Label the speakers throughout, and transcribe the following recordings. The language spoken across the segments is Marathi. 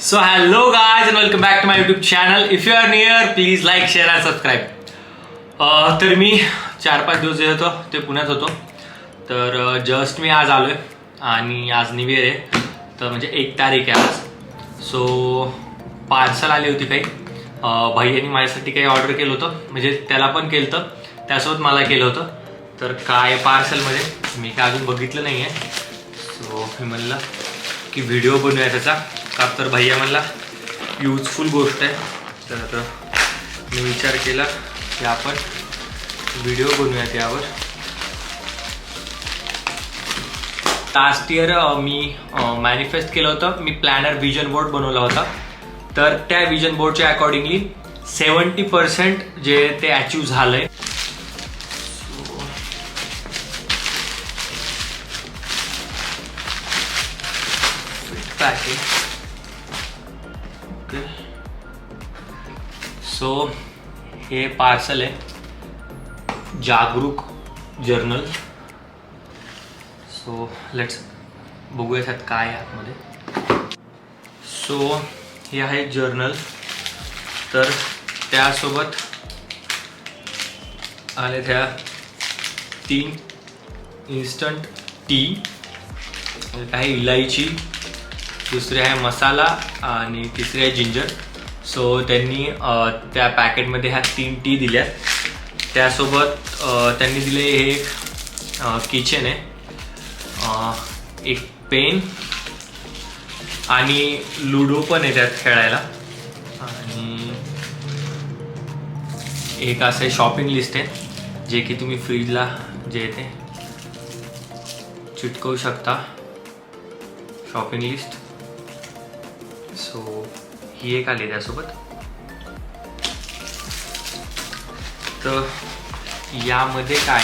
Speaker 1: So hello guys and welcome back to my YouTube channel. If you are new, please like, share and subscribe. तर मी 4-5 दिवस जे होतो ते पुण्यात होतो. तर जस्ट मी आज आलोय आणि आज न्यू इयर आहे. तर म्हणजे 1 तारीख आहे आज. सो पार्सल आली होती काही. भाईयांनी माझ्यासाठी काही ऑर्डर केलं होतं, म्हणजे त्याला पण केलं होतं, त्यासोबत मला केलं होतं. तर काय पार्सलमध्ये मी काय अजून बघितलं नाही आहे. सो मी म्हणलं की व्हिडिओ बनवूया त्याचा, का तर भैया म्हणला यूजफुल गोष्ट आहे. तर आता मी विचार केला की आपण व्हिडिओ बनवूया त्यावर. लास्ट इयर मी मॅनिफेस्ट केलं होतं, मी प्लॅनर विजन बोर्ड बनवला होता. तर त्या विजन बोर्डच्या अकॉर्डिंगली 70% जे ते अचीव झालंय. ओके, सो हे पार्सल आहे जागरूक जर्नल. सो लेट्स बघूया त्यात काय आहे आतमध्ये. सो हे आहे जर्नल. तर त्यासोबत आले त्या 3 इन्स्टंट टी, काही इलायची, दुसरी आहे मसाला आणि तिसरी आहे जिंजर. सो त्यांनी त्या पॅकेटमध्ये ह्या 3 टी दिल्या. त्यासोबत त्यांनी दिले हे एक किचन आहे, एक पेन आणि लुडो पण आहे त्यात खेळायला, आणि एक असं शॉपिंग लिस्ट आहे जे की तुम्ही फ्रीजला जे येते चिटकवू शकता, शॉपिंग लिस्ट. सो ही एक आली त्यासोबत. तर यामध्ये काय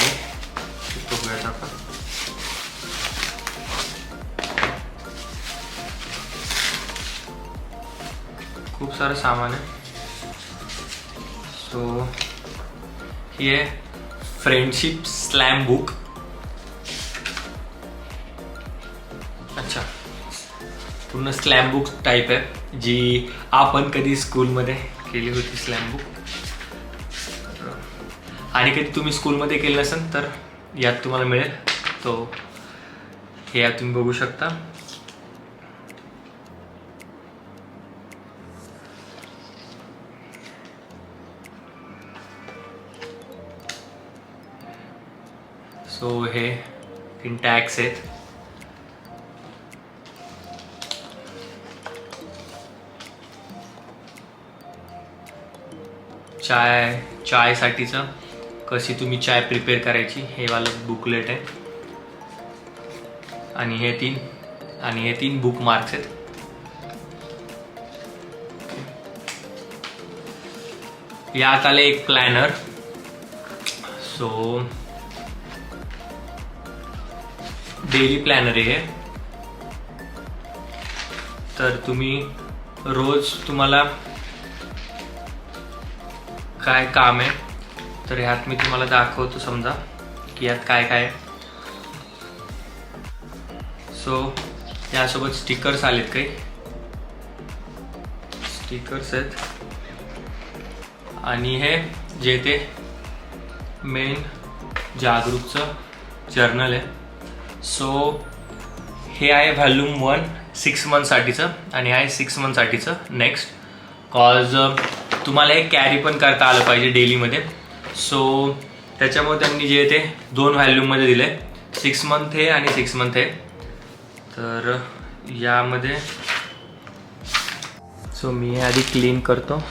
Speaker 1: बघूयात आपण. खूप सारं सामान आहे. सो ही आहे फ्रेंडशिप स्लॅम बुक. अच्छा, पूर्ण स्लॅम बुक टाईप आहे, जी आपण कधी स्कूलमध्ये केली होती स्लॅम बुक. आणि कधी तुम्ही स्कूलमध्ये केलं नसेल तर यात तुम्हाला मिळेल. तो हे यात तुम्ही बघू शकता. सो हे 3 टॅग्स आहेत. चायसाठीचं कशी तुम्ही चाय प्रिपेअर करायची हे वालं बुकलेट आहे. आणि हे 3 बुक मार्क्स आहेत. यात आले एक प्लॅनर. सो डेली प्लॅनर आहे. तर तुम्ही रोज तुम्हाला काय काम आहे तर ह्यात मी तुम्हाला दाखवतो, समजा की यात काय काय. सो यासोबत स्टिकर्स आलेत, काही स्टिकर्स आहेत. आणि हे जे ते मेन जागरूकचं जर्नल आहे. सो हे आहे व्हॉल्यूम 1 6 मंथसाठीचं, आणि आहे 6 मंथसाठीचं नेक्स्ट. कॉज तुम्हाला हे कॅरी पण करता आलं पाहिजे डेलीमध्ये. सो त्याच्यामुळे त्यांनी जे ते 2 व्हॉल्यूममध्ये दिले, 6 मंथ हे आणि 6 मंथ हे. तर यामध्ये सो मी हे आधी क्लीन करतो.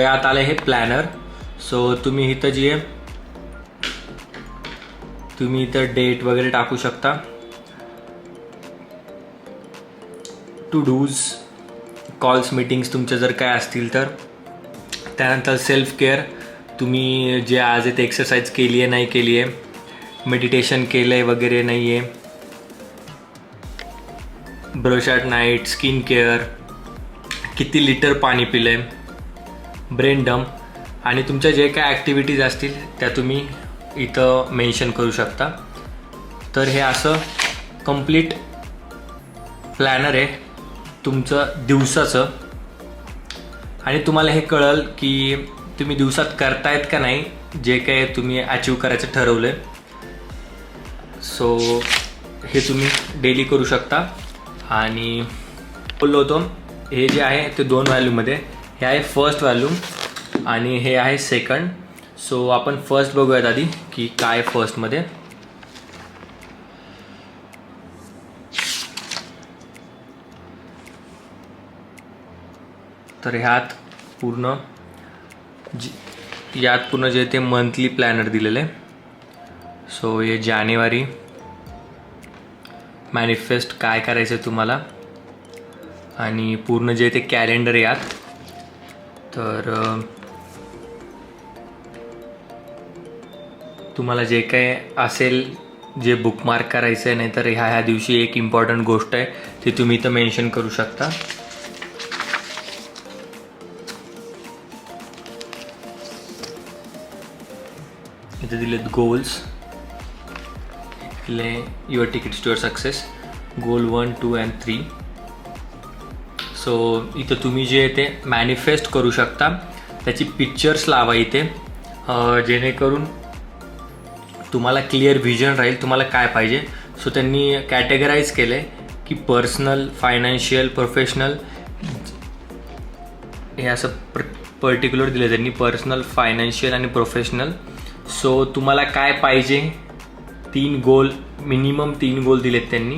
Speaker 1: यात आलं हे प्लॅनर. सो तुम्ही इथं जे तुम्ही इथं डेट वगैरे टाकू शकता, टू डूज, कॉल्स, मीटिंग्स तुमच्या जर काय असतील तर. त्यानंतर सेल्फ केअर, तुम्ही जे आज ते एक्सरसाइज केली आहे नाही केली आहे, मेडिटेशन केलं आहे वगैरे नाही आहे, brush at night, skin care, किती लिटर पाणी पिलं आहे, ब्रेन डम्प, आणि तुमच्या जे काय ॲक्टिव्हिटीज असतील त्या तुम्ही इथं मेन्शन करू शकता. तर हे असं कंप्लीट प्लॅनर आहे तुमचं दिवसाचं. आणि तुम्हाला हे कळेल की तुम्ही दिवसात करतायत का नाही जे काय तुम्ही अचीव करायचं ठरवलं आहे. सो हे तुम्ही डेली करू शकता. आणि बोललो होतो हे जे आहे ते 2 व्हॅल्यूमध्ये, हे आहे फर्स्ट व्हॅल्यूम आणि हे आहे सेकंड. सो आपण फर्स्ट बघूयात आधी की काय फर्स्टमध्ये. तर यात पूर्ण जे ते मंथली प्लॅनर दिलेलं आहे. सो हे जानेवारी मॅनिफेस्ट काय करायचं आहे तुम्हाला, आणि पूर्ण जे ते कॅलेंडर यात. तर तुम्हाला जे काय असेल जे बुकमार्क करायचं आहे, नाही तर ह्या दिवशी एक इम्पॉर्टंट गोष्ट आहे ती तुम्ही इथं मेन्शन करू शकता. इथे दिलेत goals, your tickets to your success, goal 1, 2 and 3. So इथं तुम्ही जे ते मॅनिफेस्ट करू शकता त्याची पिक्चर्स लावा इथे, जेणेकरून तुम्हाला क्लिअर व्हिजन राहील तुम्हाला काय पाहिजे. सो त्यांनी कॅटेगराईज केलं आहे की पर्सनल, फायनान्शियल, प्रोफेशनल, हे असं पर्टिक्युलर दिलं त्यांनी, पर्सनल, फायनान्शियल आणि प्रोफेशनल. सो तुम्हाला काय पाहिजे 3 गोल, मिनिमम 3 गोल दिलेत त्यांनी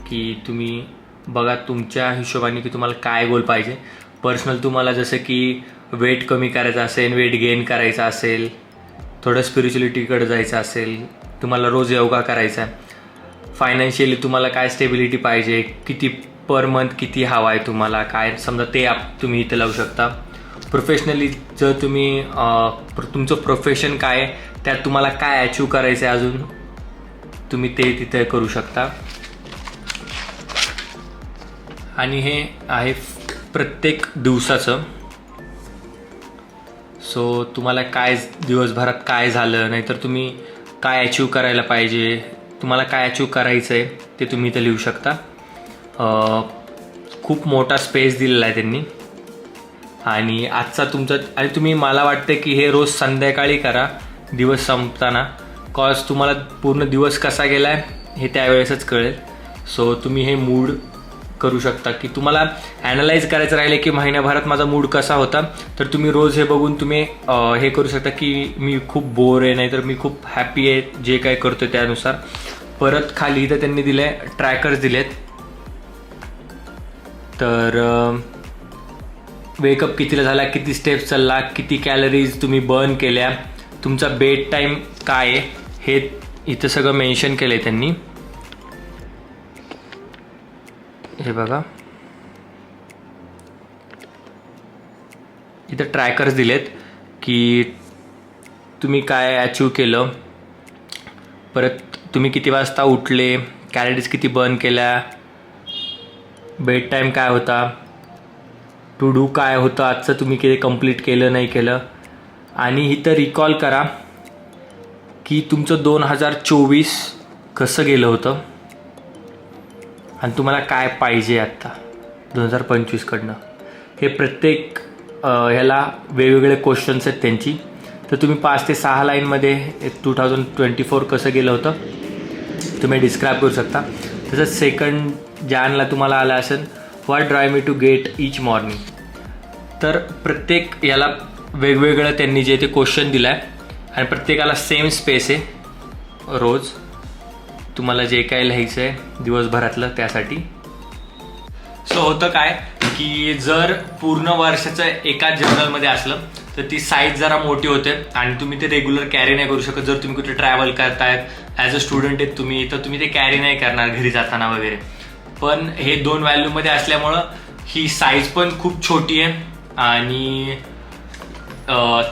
Speaker 1: की तुम्ही बघा तुमच्या हिशोबाने की तुम्हाला काय गोल पाहिजे. पर्सनल तुम्हाला जसं की वेट कमी करायचं असेल, वेट गेन करायचं असेल, थोडं स्पिरिच्युअलिटीकडे जायचं असेल, तुम्हाला रोज योगा करायचा आहे. फायनान्शियली तुम्हाला काय स्टेबिलिटी पाहिजे, किती पर मंथ किती हवा आहे तुम्हाला, काय समजा ते तुम्ही इथे लावू शकता. प्रोफेशनली जर तुम्ही तुमचं प्रोफेशन काय आहे, त्यात तुम्हाला काय अचीव करायचं आहे अजून, तुम्ही ते तिथे करू शकता. आणि हे आहे प्रत्येक दिवसाचं. सो तुम्हाला काय दिवसभरात काय झालं, नाहीतर तुम्ही काय अचीव करायला पाहिजे, तुम्हाला काय अचीव करायचं आहे ते तुम्ही इथं लिहू शकता. खूप मोठा स्पेस दिलेला आहे त्यांनी. आणि आजचा तुमचा, आणि तुम्ही, मला वाटतं की हे रोज संध्याकाळी करा दिवस संपताना, कॉज तुम्हाला पूर्ण दिवस कसा गेला आहे हे त्यावेळेसच कळेल. सो तुम्ही हे मूड करू शकता की तुम्हाला ॲनालाइज करायचं राहिले की महिन्याभरात माझा मूड कसा होता, तर तुम्ही रोज हे बघून तुम्ही हे करू शकता की मी खूप बोर आहे, नाहीतर मी खूप हॅपी आहे, जे काय करतो त्यानुसार. परत खाली इथं त्यांनी दिले ट्रॅकर्स दिलेत. तर वेकअप कितीला झाला, किती स्टेप्स चालला, किती कॅलरीज तुम्ही बर्न केल्या, तुमचा बेड टाईम काय आहे, हे इथं सगळं मेन्शन केलं आहे त्यांनी. हे बघा इथं ट्रॅकर्स दिलेत की तुम्ही काय अचीव केलं, परत तुम्ही किती वाजता उठले, कॅलरीज किती बर्न केल्या, बेड टाईम काय होता, टू डू काय होतं आजचं, तुम्ही किती कंप्लीट केलं नाही केलं. आणि इथं रिकॉल करा की तुमचं 2024 कसं गेलं होतं आणि तुम्हाला काय पाहिजे आत्ता 2025कडनं. हे प्रत्येक ह्याला वेगवेगळे क्वेश्चन्स आहेत त्यांची. तर तुम्ही 5 ते 6 लाईनमध्ये 2024 कसं गेलं होतं तुम्ही डिस्क्राईब करू शकता. तसंच सेकंड जानला तुम्हाला आलं असेल, what drive me to get each morning. तर प्रत्येक याला वेगवेगळं त्यांनी जे ते क्वेश्चन दिलं आहे आणि प्रत्येकाला सेम स्पेस आहे रोज तुम्हाला जे काय लिहायचं आहे दिवसभरातलं त्यासाठी. सो होतं काय की जर पूर्ण वर्षाचं एकाच जर्नलमध्ये असलं तर ती साईज जरा मोठी होते आणि तुम्ही ते रेग्युलर कॅरी नाही करू शकत. जर तुम्ही कुठे ट्रॅव्हल करतायत, ॲज अ स्टुडंट आहेत तुम्ही, तर तुम्ही ते कॅरी नाही करणार घरी जाताना वगैरे. पण हे 2 व्हॅल्यूमध्ये असल्यामुळं ही साईज पण खूप छोटी आहे आणि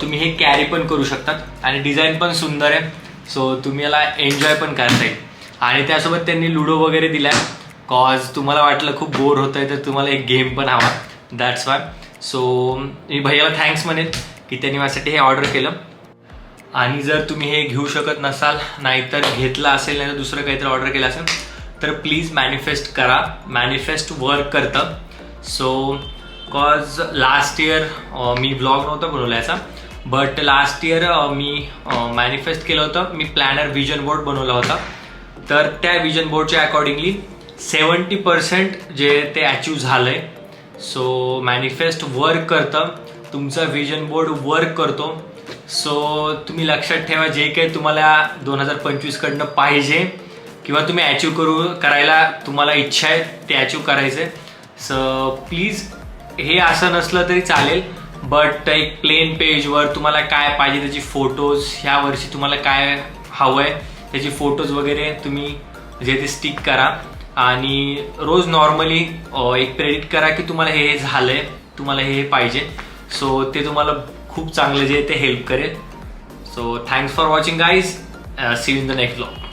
Speaker 1: तुम्ही हे कॅरी पण करू शकतात आणि डिझाईन पण सुंदर आहे. सो तुम्ही याला एन्जॉय पण करता येईल. आणि त्यासोबत त्यांनी लुडो वगैरे दिला आहे, कॉज तुम्हाला वाटलं खूप बोर होत आहे तर तुम्हाला एक गेम पण हवा, दॅट्स वाय. सो मी भैयाला थँक्स म्हणेन की की त्यांनी माझ्यासाठी हे ऑर्डर केलं. आणि जर तुम्ही हे घेऊ शकत नसाल, नाहीतर घेतलं असेल, नाही तर दुसरं काहीतरी ऑर्डर केलं असेल, तर प्लीज मॅनिफेस्ट करा. मॅनिफेस्ट वर्क करतं. सो कॉज लास्ट इयर मी ब्लॉग नव्हता बनवला याचा, but last year me manifest केलं होतं. मी प्लॅनर विजन बोर्ड बनवला होता. तर त्या विजन बोर्डच्या अकॉर्डिंगली 70% जे ते अचीव झालंय. सो मॅनिफेस्ट वर्क करतं, तुमचा विजन बोर्ड वर्क करतो. सो तुम्ही लक्षात ठेवा, जे काही तुम्हाला 2025 कडनं पाहिजे किंवा तुम्ही अचीव करायला तुम्हाला इच्छा आहे ते अचीव करायचे. सो प्लीज, हे असं नसलं तरी चालेल, बट एक प्लेन पेजवर तुम्हाला काय पाहिजे त्याची फोटोज, ह्या वर्षी तुम्हाला काय हवं आहे त्याची फोटोज वगैरे तुम्ही जे ते स्टिक करा. आणि रोज नॉर्मली एक प्रेडिक्ट करा की तुम्हाला हे झालंय, तुम्हाला हे पाहिजे. सो ते तुम्हाला खूप चांगलं जे ते हेल्प करेल. So thanks for watching guys. See you in the next vlog.